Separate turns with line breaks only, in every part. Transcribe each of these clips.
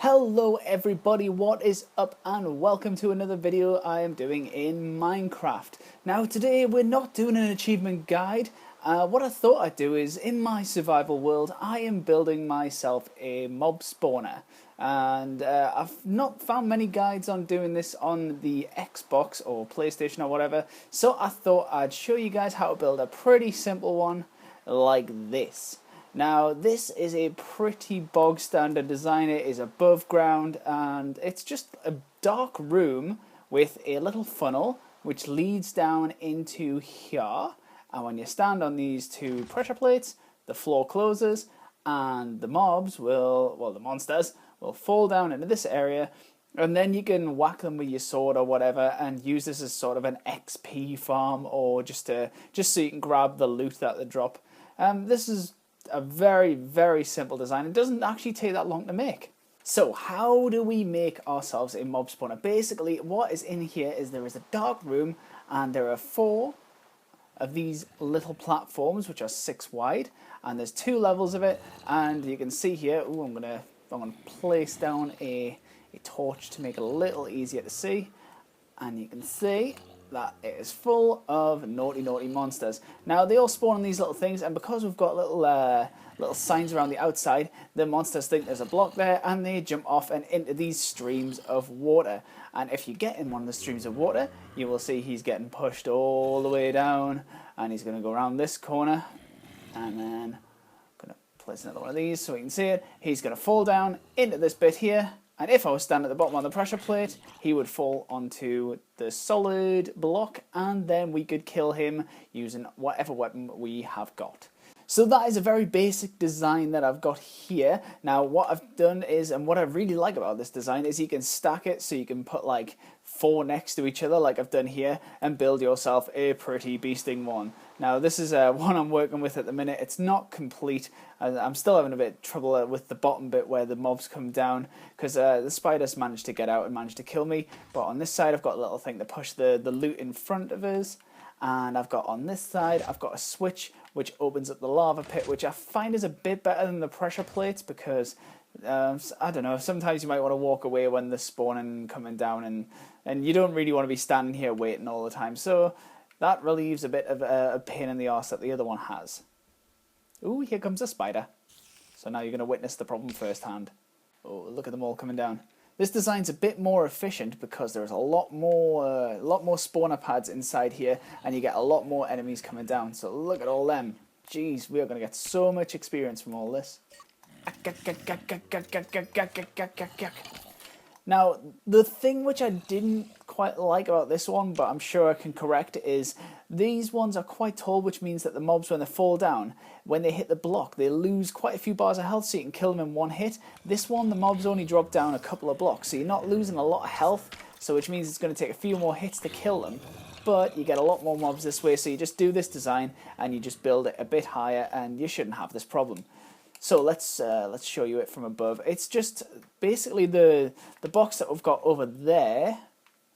Hello everybody, what is up and welcome to another video I am doing in Minecraft. Now today we're not doing an achievement guide. What I thought I'd do is, in my survival world, I am building myself a mob spawner. And I've not found many guides on doing this on the Xbox or PlayStation or whatever, so I thought I'd show you guys how to build a pretty simple one like this. Now this is a pretty bog standard design. It is above ground and it's just a dark room with a little funnel which leads down into here, and when you stand on these two pressure plates the floor closes and the mobs will, well, the monsters will fall down into this area, and then you can whack them with your sword or whatever and use this as sort of an XP farm, or just so you can grab the loot that they drop. This is a very simple design. It doesn't actually take that long to make. So how do we make ourselves a mob spawner? Basically what is in here is there is a dark room and there are 4 of these little platforms which are 6 wide, and there's 2 levels of it, and you can see here, I'm gonna place down a torch to make it a little easier to see, and you can see that it is full of naughty monsters. Now they all spawn on these little things, and because we've got little signs around the outside, the monsters think there's a block there and they jump off and into these streams of water. And if you get in one of the streams of water, you will see he's getting pushed all the way down, and he's going to go around this corner, and then I'm going to place another one of these so we can see it. He's going to fall down into this bit here, and if I was standing at the bottom of the pressure plate, he would fall onto the solid block, and then we could kill him using whatever weapon we have got. So that is a very basic design that I've got here. Now what I've done is, and what I really like about this design is, you can stack it so you can put like 4 next to each other like I've done here and build yourself a pretty beasting one. Now this is one I'm working with at the minute. It's not complete. I'm still having a bit of trouble with the bottom bit where the mobs come down, because the spiders managed to get out and managed to kill me. But on this side I've got a little thing to push the loot in front of us. And I've got on this side, I've got a switch which opens up the lava pit, which I find is a bit better than the pressure plates, because I don't know, sometimes you might want to walk away when they're spawning and coming down, and you don't really want to be standing here waiting all the time. So that relieves a bit of a pain in the arse that the other one has. Ooh, here comes a spider. So now you're going to witness the problem firsthand. Oh, look at them all coming down. This design's a bit more efficient because there's a lot more spawner pads inside here, and you get a lot more enemies coming down. So look at all them. Jeez, we are going to get so much experience from all this. Now, the thing which I didn't quite like about this one, but I'm sure I can correct, is these ones are quite tall, which means that the mobs, when they fall down, when they hit the block, they lose quite a few bars of health, so you can kill them in one hit. This one, the mobs only drop down a couple of blocks, so you're not losing a lot of health, so which means it's going to take a few more hits to kill them. But you get a lot more mobs this way, so you just do this design, and you just build it a bit higher, and you shouldn't have this problem. So let's show you it from above. It's just basically the box that we've got over there.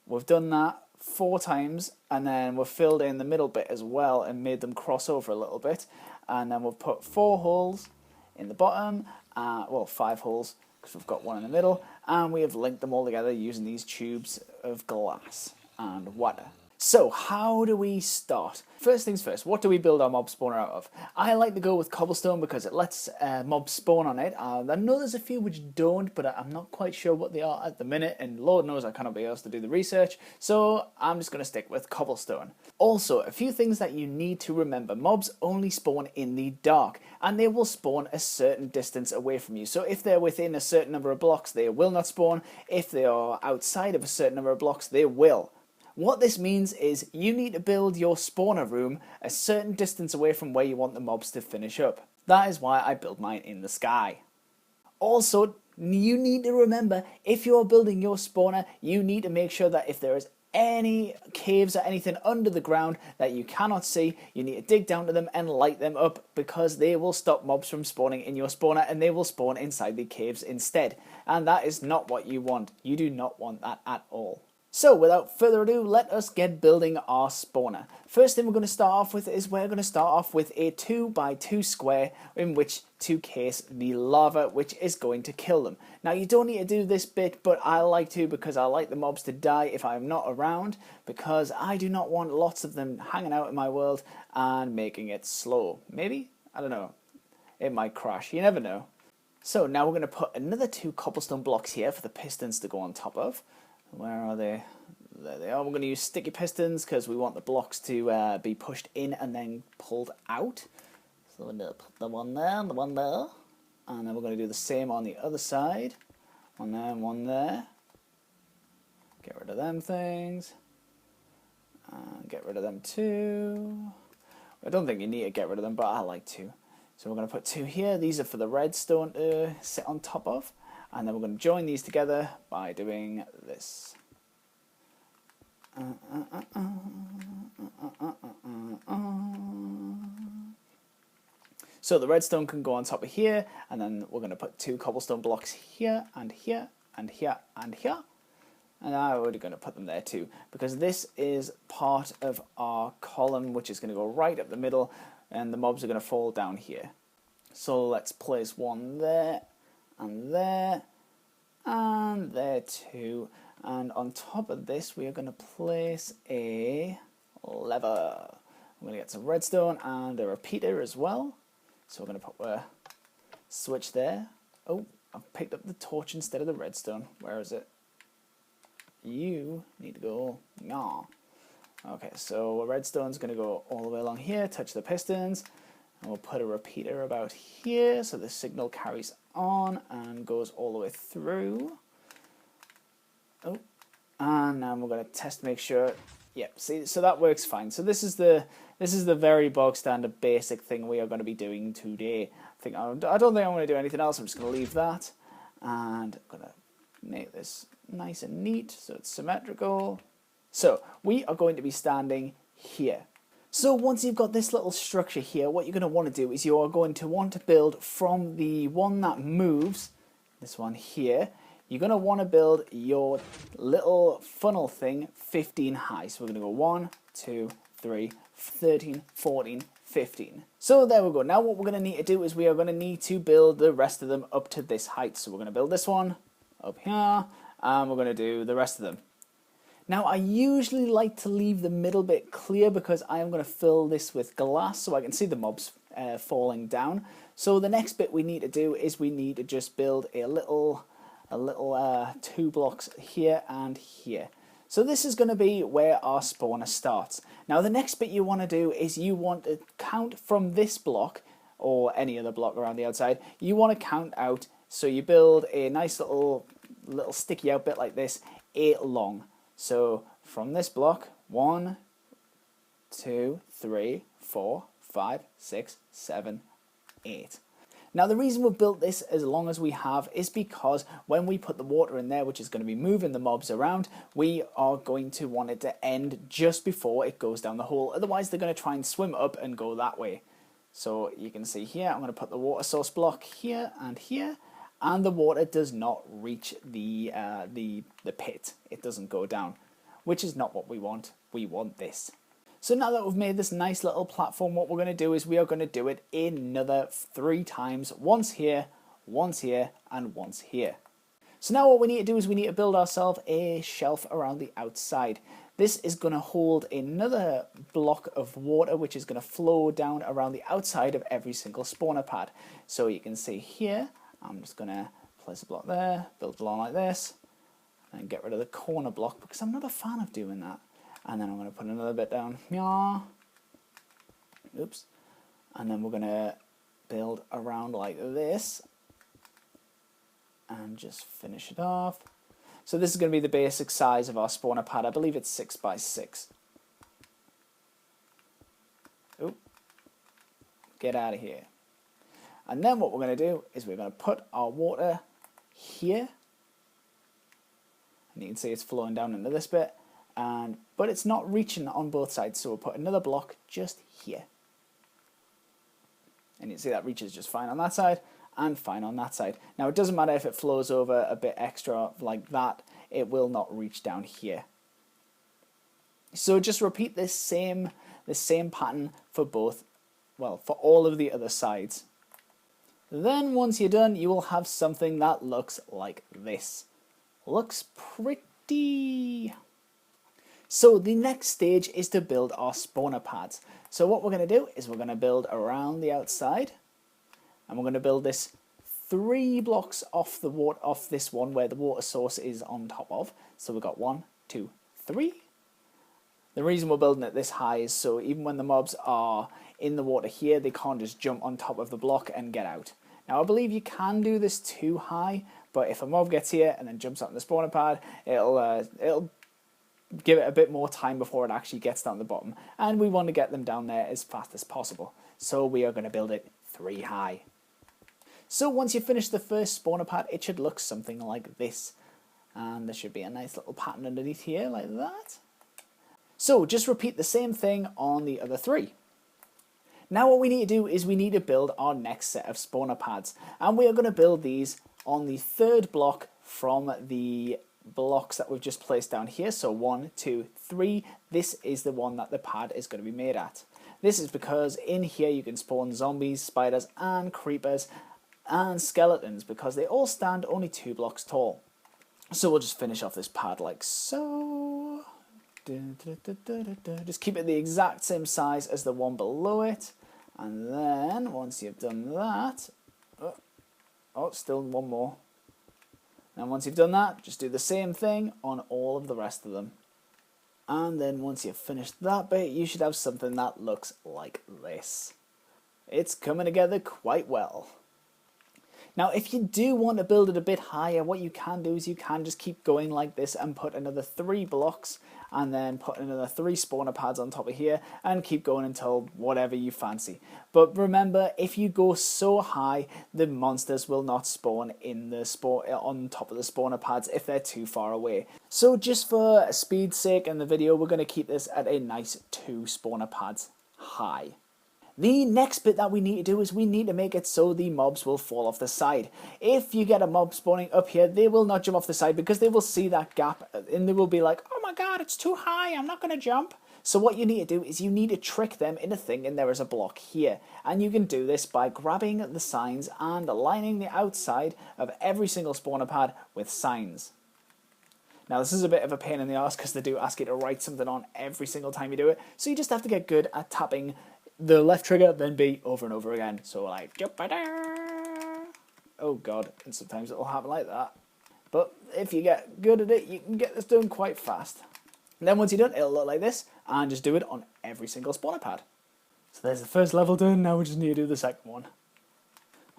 We've done that 4 times, and then we've filled in the middle bit as well and made them cross over a little bit. And then we've put 4 holes in the bottom, well, 5 holes because we've got one in the middle, and we have linked them all together using these tubes of glass and water. So how do we start? First things first, what do we build our mob spawner out of? I like to go with cobblestone because it lets mobs spawn on it. I know there's a few which don't, but I'm not quite sure what they are at the minute, and Lord knows I cannot be asked to do the research, so I'm just going to stick with cobblestone. Also, a few things that you need to remember. Mobs only spawn in the dark, and they will spawn a certain distance away from you. So if they're within a certain number of blocks, they will not spawn. If they are outside of a certain number of blocks, they will. What this means is you need to build your spawner room a certain distance away from where you want the mobs to finish up. That is why I built mine in the sky. Also, you need to remember, if you're building your spawner, you need to make sure that if there is any caves or anything under the ground that you cannot see, you need to dig down to them and light them up, because they will stop mobs from spawning in your spawner and they will spawn inside the caves instead. And that is not what you want. You do not want that at all. So without further ado, let us get building our spawner. First thing we're going to start off with is we're going to start off with a 2x2 square in which to case the lava, which is going to kill them. Now you don't need to do this bit, but I like to because I like the mobs to die if I'm not around, because I do not want lots of them hanging out in my world and making it slow. Maybe? I don't know. It might crash. You never know. So now we're going to put another 2 cobblestone blocks here for the pistons to go on top of. Where are they? There they are. We're going to use sticky pistons because we want the blocks to be pushed in and then pulled out. So we're going to put the one there and the one there. And then we're going to do the same on the other side. One there and one there. Get rid of them things. And get rid of them too. I don't think you need to get rid of them, but I like to. So we're going to put 2 here. These are for the redstone to sit on top of. And then we're going to join these together by doing this. So the redstone can go on top of here, and then we're going to put 2 cobblestone blocks here and here and here and here. And I'm already going to put them there too, because this is part of our column, which is going to go right up the middle, and the mobs are going to fall down here. So let's place one there, and there too. And on top of this, we are going to place a lever. I'm going to get some redstone and a repeater as well. So we're going to put a switch there. Oh, I've picked up the torch instead of the redstone. Where is it? You need to go. Nah. Okay, so redstone's going to go all the way along here, touch the pistons. And we'll put a repeater about here so the signal carries on and goes all the way through. Oh, and now we're going to test to make sure. Yep, see, so that works fine. So this is the very bog standard basic thing we are going to be doing today. I don't think I'm going to do anything else. I'm just going to leave that, and I'm going to make this nice and neat so it's symmetrical. So we are going to be standing here. So once you've got this little structure here, what you're going to want to do is you are going to want to build from the one that moves, this one here, you're going to want to build your little funnel thing 15 high. So we're going to go 1, 2, 3, 13, 14, 15. So there we go. Now what we're going to need to do is we are going to need to build the rest of them up to this height. So we're going to build this one up here, and we're going to do the rest of them. Now I usually like to leave the middle bit clear because I am going to fill this with glass so I can see the mobs falling down. So the next bit we need to do is we need to just build a little 2 blocks here and here. So this is going to be where our spawner starts. Now the next bit you want to do is you want to count from this block or any other block around the outside. You want to count out, so you build a nice little sticky out bit like this, 8 long. So from this block, 1, 2, 3, 4, 5, 6, 7, 8. Now the reason we've built this as long as we have is because when we put the water in there, which is going to be moving the mobs around, we are going to want it to end just before it goes down the hole. Otherwise they're going to try and swim up and go that way. So you can see here, I'm going to put the water source block here, and the water does not reach the pit. It doesn't go down, which is not what we want. We want this. So now that we've made this nice little platform, what we're going to do is we are going to do it another 3 times. Once here, and once here. So now what we need to do is we need to build ourselves a shelf around the outside. This is going to hold another block of water which is going to flow down around the outside of every single spawner pad. So you can see here, I'm just going to place a block there, build along like this, and get rid of the corner block because I'm not a fan of doing that. And then I'm going to put another bit down. Oops. And then we're going to build around like this and just finish it off. So this is going to be the basic size of our spawner pad. I believe it's 6 by 6. Oop. Get out of here. And then what we're going to do is we're going to put our water here. And you can see it's flowing down into this bit. But it's not reaching on both sides, so we'll put another block just here. And you can see that reaches just fine on that side and fine on that side. Now it doesn't matter if it flows over a bit extra like that, it will not reach down here. So just repeat this same pattern for both, well, for all of the other sides. Then once you're done, you will have something that looks like this. Looks pretty. So the next stage is to build our spawner pads. So what we're going to do is we're going to build around the outside, and we're going to build this 3 blocks off the water, off this one where the water source is on top of. So we've got 1, 2, 3. The reason we're building it this high is so even when the mobs are in the water here, they can't just jump on top of the block and get out. Now I believe you can do this too high, but if a mob gets here and then jumps out on the spawner pad, it'll give it a bit more time before it actually gets down the bottom, and we want to get them down there as fast as possible. So we are going to build it 3 high. So once you finish the first spawner pad, it should look something like this, and there should be a nice little pattern underneath here like that. So just repeat the same thing on the other 3. Now what we need to do is we need to build our next set of spawner pads, and we are going to build these on the 3rd block from the blocks that we've just placed down here. So 1, 2, 3, this is the one that the pad is going to be made at. This is because in here you can spawn zombies, spiders and creepers and skeletons, because they all stand only 2 blocks tall. So we'll just finish off this pad like so. Just keep it the exact same size as the one below it, and then once you've done that, still one more. And once you've done that, just do the same thing on all of the rest of them. And then once you've finished that bit, you should have something that looks like this. It's coming together quite well. Now, if you do want to build it a bit higher, what you can do is you can just keep going like this and put another 3 blocks and then put another 3 spawner pads on top of here and keep going until whatever you fancy. But remember, if you go so high, the monsters will not spawn in the on top of the spawner pads if they're too far away. So just for speed's sake in the video, we're going to keep this at a nice 2 spawner pads high. The next bit that we need to do is we need to make it so the mobs will fall off the side. If you get a mob spawning up here, they will not jump off the side because they will see that gap and they will be like, oh my god, it's too high, I'm not going to jump. So what you need to do is you need to trick them into thinking there is a block here. And you can do this by grabbing the signs and aligning the outside of every single spawner pad with signs. Now this is a bit of a pain in the arse because they do ask you to write something on every single time you do it. So you just have to get good at tapping the left trigger, then B over and over again. So like, oh god, and sometimes it'll happen like that. But if you get good at it, you can get this done quite fast. And then once you're done, it'll look like this, and just do it on every single spawner pad. So there's the first level done, now we just need to do the second one.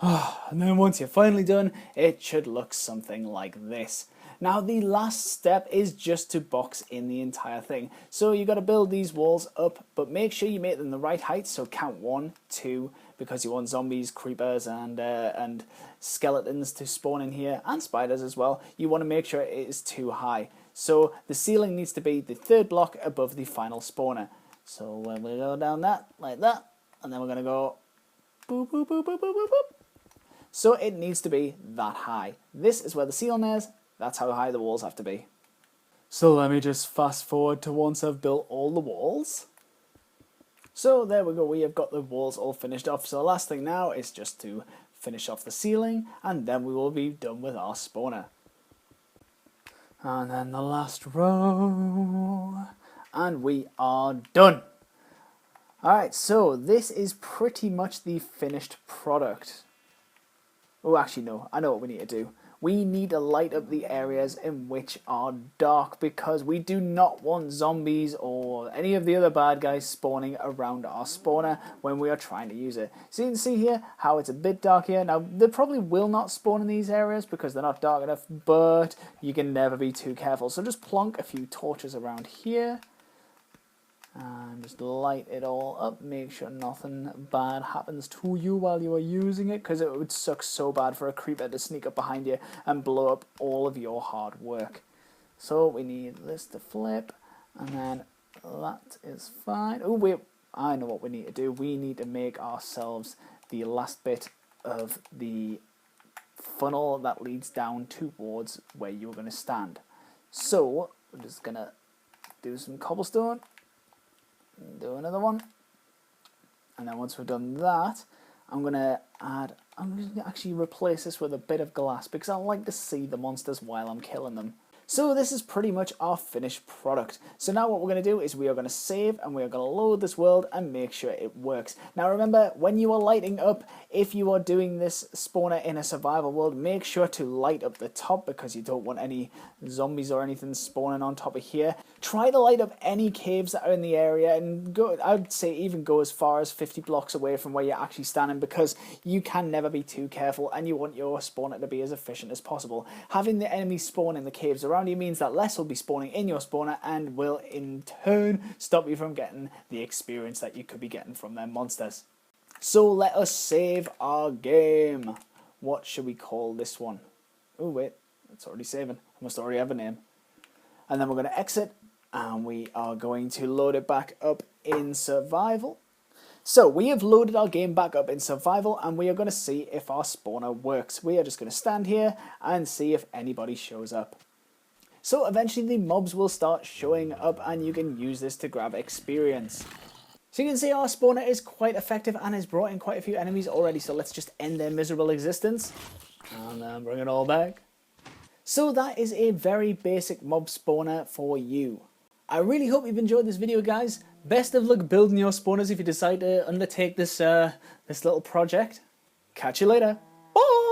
And then once you're finally done, it should look something like this. Now the last step is just to box in the entire thing. So you got to build these walls up, but make sure you make them the right height. So count 1, 2, because you want zombies, creepers, and skeletons to spawn in here, and spiders as well. You want to make sure it is too high. So the ceiling needs to be the 3rd block above the final spawner. So we're going to go down that, like that, and then we're going to go boop, boop, boop, boop, boop, boop, boop. So it needs to be that high. This is where the ceiling is. That's how high the walls have to be. So let me just fast forward to once I've built all the walls. So there we go, we have got the walls all finished off. So the last thing now is just to finish off the ceiling, and then we will be done with our spawner. And then the last row, and we are done. Alright, so this is pretty much the finished product. Oh, actually no, I know what we need to do. We need to light up the areas in which are dark because we do not want zombies or any of the other bad guys spawning around our spawner when we are trying to use it. So you can see here how it's a bit dark here. Now, they probably will not spawn in these areas because they're not dark enough, but you can never be too careful. So just plonk a few torches around here. And just light it all up, make sure nothing bad happens to you while you are using it, because it would suck so bad for a creeper to sneak up behind you and blow up all of your hard work. So we need this to flip, and then that is fine. Oh wait, I know what we need to do. We need to make ourselves the last bit of the funnel that leads down towards where you're going to stand. So we're just going to do some cobblestone, do another one, and then once we've done that, I'm going to actually replace this with a bit of glass because I like to see the monsters while I'm killing them. So this is pretty much our finished product. So now what we're going to do is we are going to save and we are going to load this world and make sure it works. Now remember, when you are lighting up, if you are doing this spawner in a survival world, make sure to light up the top because you don't want any zombies or anything spawning on top of here. Try to light up any caves that are in the area and go, I'd say even go as far as 50 blocks away from where you're actually standing because you can never be too careful and you want your spawner to be as efficient as possible. Having the enemies spawn in the caves around you means that less will be spawning in your spawner and will in turn stop you from getting the experience that you could be getting from their monsters. So let us save our game. What should we call this one? Oh wait, it's already saving. I must already have a name. And then we're going to exit and we are going to load it back up in survival. So we have loaded our game back up in survival and we are going to see if our spawner works. We are just going to stand here and see if anybody shows up. So eventually the mobs will start showing up and you can use this to grab experience. So you can see our spawner is quite effective and has brought in quite a few enemies already. So let's just end their miserable existence and then bring it all back. So that is a very basic mob spawner for you. I really hope you've enjoyed this video, guys. Best of luck building your spawners if you decide to undertake this little project. Catch you later. Bye!